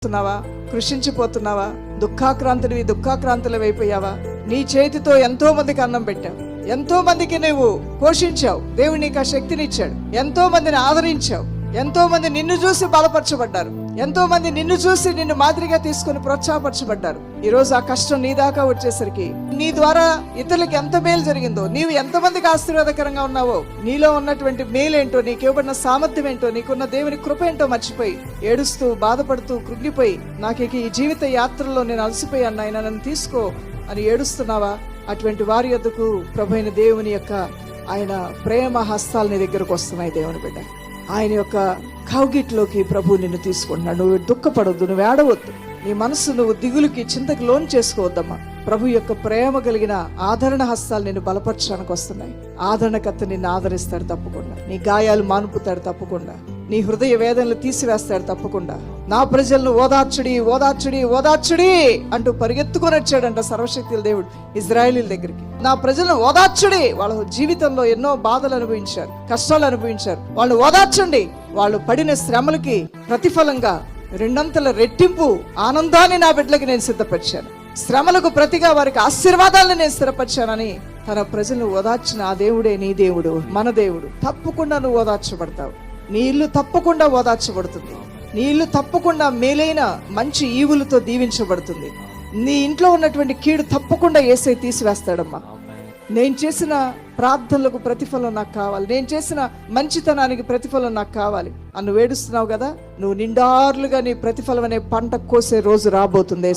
పోతున్నావా? కృషించిపోతున్నావా? దుఃఖాక్రాంతులవైపోయావా? నీ చేతితో ఎంతో మందికి అన్నం పెట్టావు, ఎంతో మందికి నువ్వు పోషించావు. దేవుడు నీకు ఆ శక్తినిచ్చాడు. ఎంతో మందిని ఆదరించావు. ఎంతో మంది నిన్ను చూసి బలపరచబడ్డారు. ఎంతో మంది నిన్ను చూసి నిన్ను మాదిరిగా తీసుకుని ప్రోత్సాహపరచబడ్డారు. ఈ రోజు ఆ కష్టం నీ దాకా వచ్చేసరికి నీ ద్వారా ఇతరులకు ఎంత మేలు జరిగిందో, నీవు ఎంతమందికి ఆశీర్వాదకరంగా ఉన్నావో, నీలో ఉన్నటువంటి మేలేంటో, నీకు ఇవ్వబడిన సామర్థ్యం ఏంటో, నీకున్న దేవుని కృప ఏంటో మర్చిపోయి ఏడుస్తూ బాధపడుతూ కృంగిపోయి నాకు ఈ జీవిత యాత్రలో నేను అలసిపోయాను నాయన, నన్ను తీసుకో అని ఏడుస్తున్నావా? అటువంటి వారి యొద్దకు ప్రభువైన దేవుని యొక్క ఆయన ప్రేమ హస్తాలు నీ దగ్గరకు వస్తున్నాయి. దేవుని బిడ్డ, ఆయన యొక్క కౌగిట్లోకి ప్రభు నిన్ను తీసుకుంటున్నాడు. నువ్వు దుఃఖపడొద్దు, నువ్వు ఏడవద్దు, నీ మనసు నువ్వు దిగులుకి చింతకి లోన్ చేసుకోవద్దమ్మా. ప్రభు యొక్క ప్రేమ కలిగిన ఆదరణ హస్తాలు నిన్ను బలపరచడానికి వస్తున్నాయి. ఆదరణకర్త నిన్ను ఆదరిస్తాడు తప్పకుండా. నీ గాయాలు మానుపుతాడు తప్పకుండా. నీ హృదయ వేదనలు తీసివేస్తాడు తప్పకుండా. నా ప్రజలను ఓదార్చుడి ఓదార్చుడి ఓదార్చుడి అంటూ పరిగెత్తుకొని వచ్చాడంట సర్వశక్తుల దేవుడు ఇజ్రాయేలీల దగ్గరికి. నా ప్రజలను ఓదార్చుడి, వాళ్ళ జీవితంలో ఎన్నో బాధలు అనుభవించారు, కష్టాలు అనుభవించారు, వాళ్ళు ఓదార్చండి. వాళ్ళు పడిన శ్రమలకి ప్రతిఫలంగా రెండంతల రెట్టింపు ఆనందాన్ని నా బిడ్డలకి నేను సిద్ధపరిచాను. శ్రమలకు ప్రతిగా వారికి ఆశీర్వాదాలను నేను స్థిరపరిచానని తన ప్రజలను ఓదార్చిన ఆ దేవుడే నీ దేవుడు, మన దేవుడు. తప్పకుండా నువ్వు ఓదార్చబడతావు. నీ ఇల్లు తప్పకుండా ఓదార్చబడుతుంది. నీ ఇల్లు తప్పకుండా మేలైన మంచి ఈవులతో దీవించబడుతుంది. నీ ఇంట్లో ఉన్నటువంటి కీడు తప్పకుండా యేసయ్య తీసివేస్తాడమ్మా. నేను చేసిన ప్రార్థనలకు ప్రతిఫలం నాకు కావాలి, నేను చేసిన మంచితనానికి ప్రతిఫలం నాకు కావాలి అని వేడుస్తున్నావు కదా, నువ్వు నిండార్లుగా నీ ప్రతిఫలం అనే పంట కోసే రోజు రాబోతుంది.